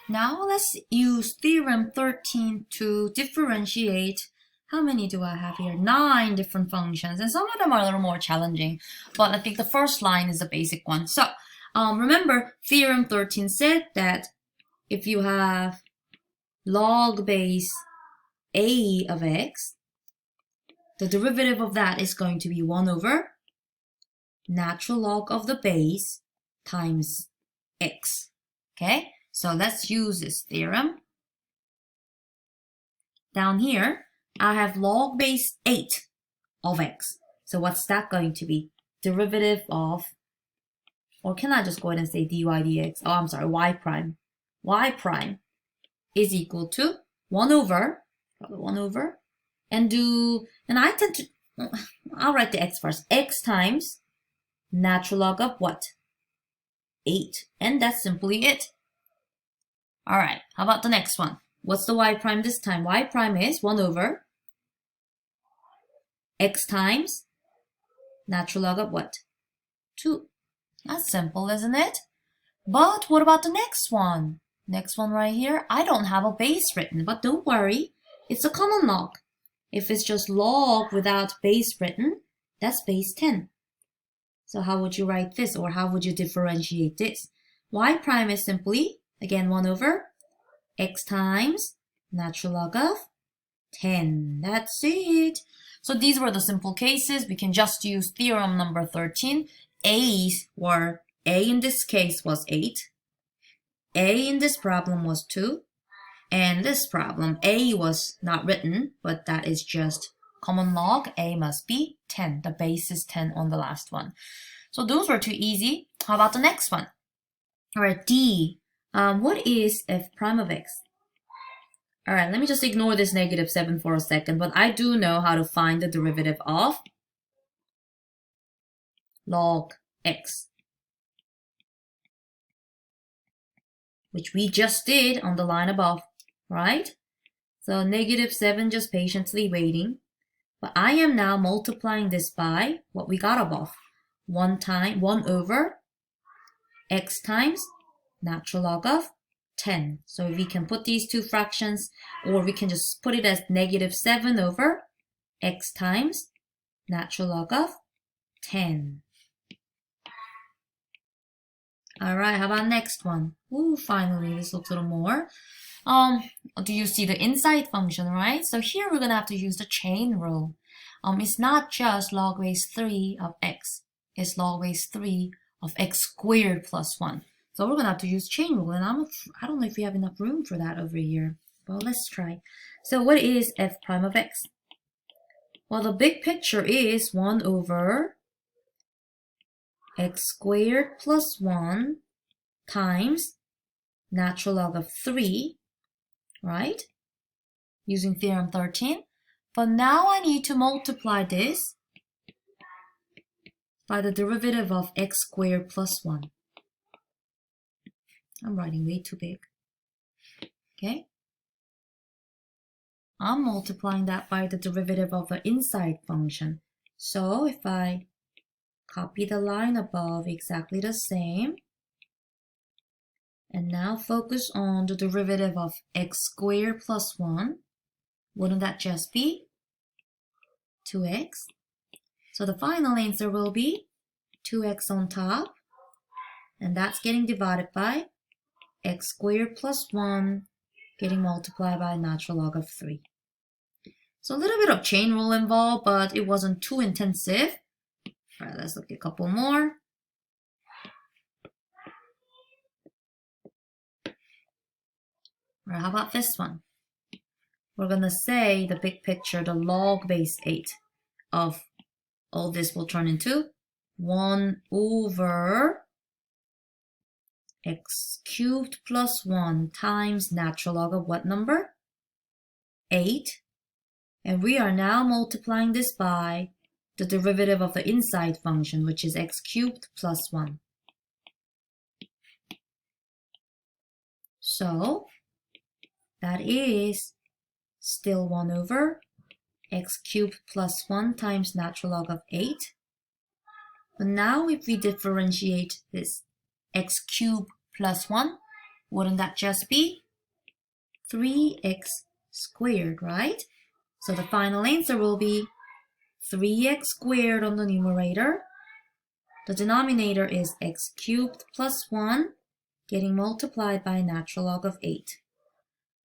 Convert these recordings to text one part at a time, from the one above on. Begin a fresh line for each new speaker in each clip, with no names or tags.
Now let's use Theorem 13 to differentiate. How many do I have here? 9 different functions, and some of them are a little more challenging, but I think the first line is the basic one. So remember, Theorem 13 said that if you have log base a of x, the derivative of that is going to be 1 over natural log of the base times x. Okay, so let's use this theorem. Down here, I have log base 8 of x. So what's that going to be? Derivative of, or can I just go ahead and say dy dx? Oh, I'm sorry, y prime. Y prime is equal to 1 over, and I tend to, I'll write the x first. X times natural log of what? 8. And that's simply it. All right, how about the next one? What's the y prime this time? Y prime is 1 over x times natural log of what? 2. That's simple, isn't it? But what about the next one? Next one right here, I don't have a base written, but don't worry, it's a common log. If it's just log without base written, that's base 10. So how would you write this, or how would you differentiate this? Y prime is simply, again, 1 over x times natural log of 10. That's it. So these were the simple cases. We can just use theorem number 13. A in this case was 8. A in this problem was 2. And this problem, A was not written, but that is just common log. A must be 10. The base is 10 on the last one. So those were too easy. How about the next one? All right, D. What is f prime of x? All right, let me just ignore this -7 for a second, but I do know how to find the derivative of log x, which we just did on the line above, right? So -7, just patiently waiting. But I am now multiplying this by what we got above. 1 over x times natural log of 10. So we can put these two fractions, or we can just put it as -7 over x times natural log of 10. All right, how about next one? Ooh, finally, this looks a little more. Do you see the inside function, right? So here we're gonna have to use the chain rule. It's not just log base 3 of x. It's log base 3 of x squared plus 1. So we're gonna have to use chain rule, and I don't know if we have enough room for that over here. Well, let's try. So what is f prime of x? Well, the big picture is 1 over x squared plus 1 times natural log of 3, right? Using theorem 13. But now I need to multiply this by the derivative of x squared plus 1. I'm writing way too big. Okay? I'm multiplying that by the derivative of the inside function. So if I copy the line above, exactly the same, and now focus on the derivative of x squared plus 1, wouldn't that just be 2x? So the final answer will be 2x on top, and that's getting divided by x squared plus 1 getting multiplied by natural log of 3. So a little bit of chain rule involved, but it wasn't too intensive. All right, let's look at a couple more. All right, how about this one? We're going to say the big picture, the log base 8 of all this will turn into 1 over x cubed plus 1 times natural log of what number? 8. And we are now multiplying this by the derivative of the inside function, which is x cubed plus 1. So that is still 1 over x cubed plus 1 times natural log of 8. But now if we differentiate this x cubed plus 1, wouldn't that just be 3x squared, right? So the final answer will be 3x squared on the numerator. The denominator is x cubed plus 1, getting multiplied by natural log of 8.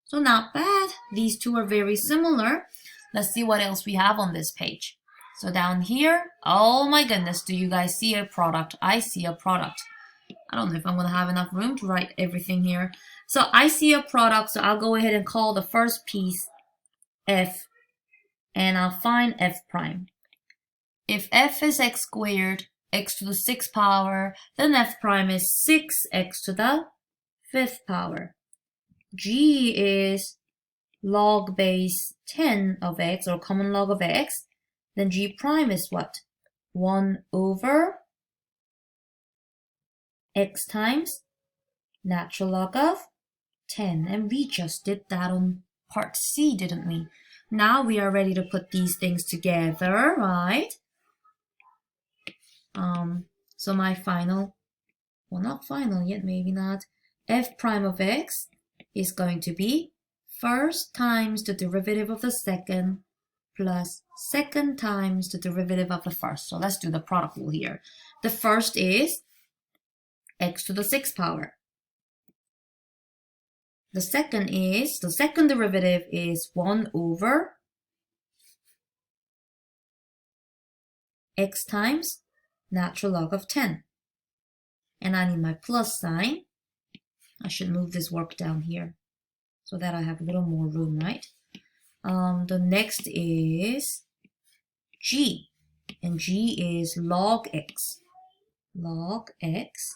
So not bad. These two are very similar. Let's see what else we have on this page. So down here, oh my goodness, do you guys see a product? I see a product. I don't know if I'm going to have enough room to write everything here. So I see a product, so I'll go ahead and call the first piece f, and I'll find f prime. If f is x squared, x to the 6th power, then f prime is 6x to the 5th power. G is log base 10 of x, or common log of x. Then g prime is what? 1 over x times natural log of 10. And we just did that on part C, didn't we? Now we are ready to put these things together, right? So my final, well, not final yet, maybe not, f prime of x is going to be first times the derivative of the second plus second times the derivative of the first. So let's do the product rule here. The first is x to the 6th power. The second derivative is 1 over x times natural log of 10. And I need my plus sign. I should move this work down here so that I have a little more room, right? The next is g, and g is log x. Log x.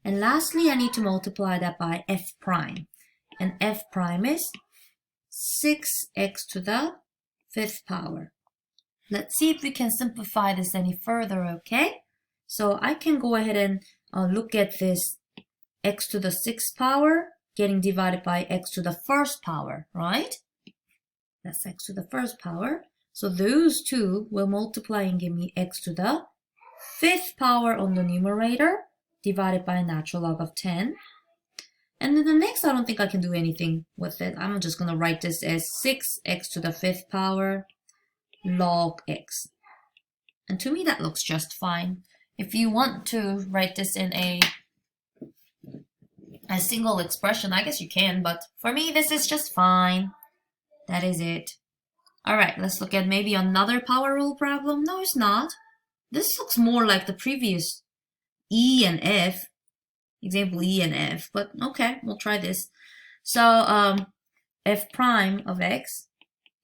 And lastly, I need to multiply that by f prime. And f prime is 6x to the 5th power. Let's see if we can simplify this any further, okay? So I can go ahead and look at this x to the 6th power getting divided by x to the 1st power, right? That's x to the 1st power. So those two will multiply and give me x to the 5th power on the numerator divided by natural log of 10. And then the next, I don't think I can do anything with it. I'm just going to write this as 6x to the 5th power log x. And to me, that looks just fine. If you want to write this in a single expression, I guess you can, but for me, this is just fine. That is it. All right, let's look at maybe another power rule problem. No, it's not. This looks more like the previous E and F, example E and F, but okay, we'll try this. So f prime of x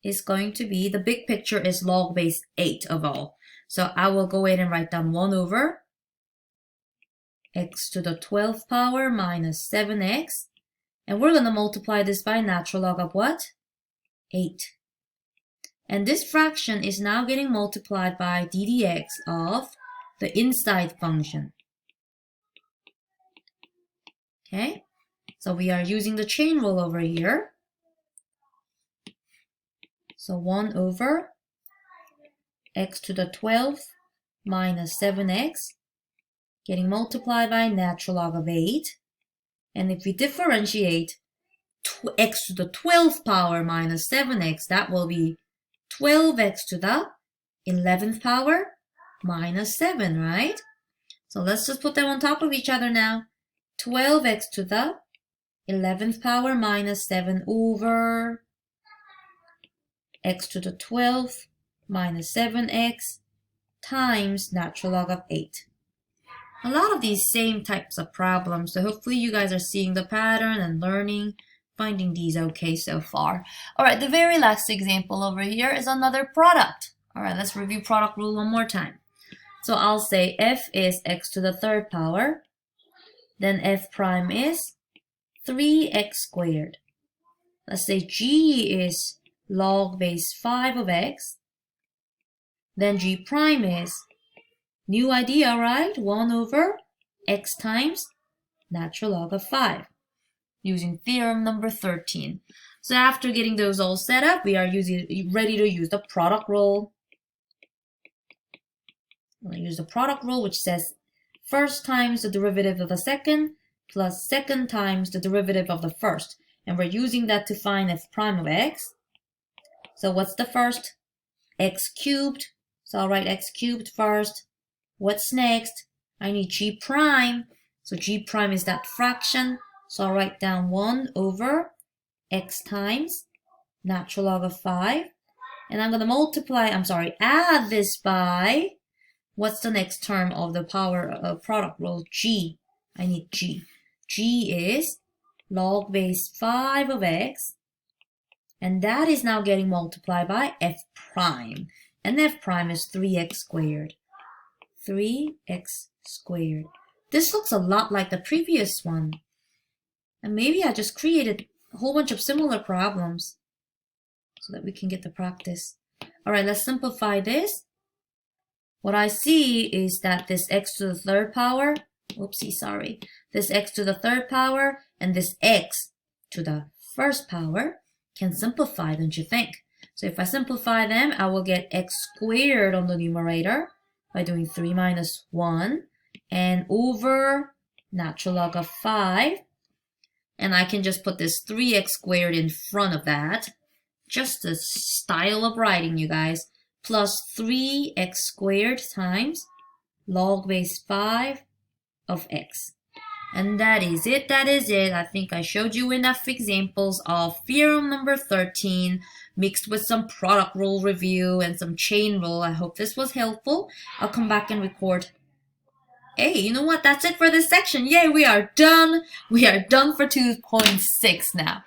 is going to be, the big picture is log base 8 of all. So I will go ahead and write down 1 over x to the 12th power minus 7x. And we're going to multiply this by natural log of what? 8. And this fraction is now getting multiplied by d dx of the inside function. Okay, so we are using the chain rule over here. So 1 over x to the 12th minus 7x getting multiplied by natural log of 8. And if we differentiate x to the 12th power minus 7x, that will be 12x to the 11th power minus 7, right? So let's just put them on top of each other now. 12x to the 11th power minus 7 over x to the 12th minus 7x times natural log of 8. A lot of these same types of problems, so hopefully you guys are seeing the pattern and learning, finding these okay so far. All right, the very last example over here is another product. All right, let's review product rule one more time. So I'll say f is x to the 3rd power, then f prime is 3x squared. Let's say g is log base 5 of x, then g prime is, new idea, right? 1 over x times natural log of 5, using theorem number 13. So after getting those all set up, we are ready to use the product rule. I'm going to use the product rule, which says first times the derivative of the second plus second times the derivative of the first. And we're using that to find f prime of x. So what's the first? X cubed. So I'll write x cubed first. What's next? I need g prime. So g prime is that fraction. So I'll write down 1 over x times natural log of 5. And I'm going to add this by, what's the next term of the power product rule? G. I need g. G is log base 5 of x. And that is now getting multiplied by f prime. And f prime is 3x squared. 3x squared. This looks a lot like the previous one. And maybe I just created a whole bunch of similar problems so that we can get the practice. All right, let's simplify this. What I see is that this x to the third power, this x to the third power and this x to the first power can simplify, don't you think? So if I simplify them, I will get x squared on the numerator by doing 3 minus 1 and over natural log of 5. And I can just put this 3x squared in front of that. Just the style of writing, you guys. Plus 3x squared times log base 5 of x. And that is it. I think I showed you enough examples of theorem number 13 mixed with some product rule review and some chain rule. I hope this was helpful. I'll come back and record. Hey, you know what? That's it for this section. Yay, we are done. We are done for 2.6 now.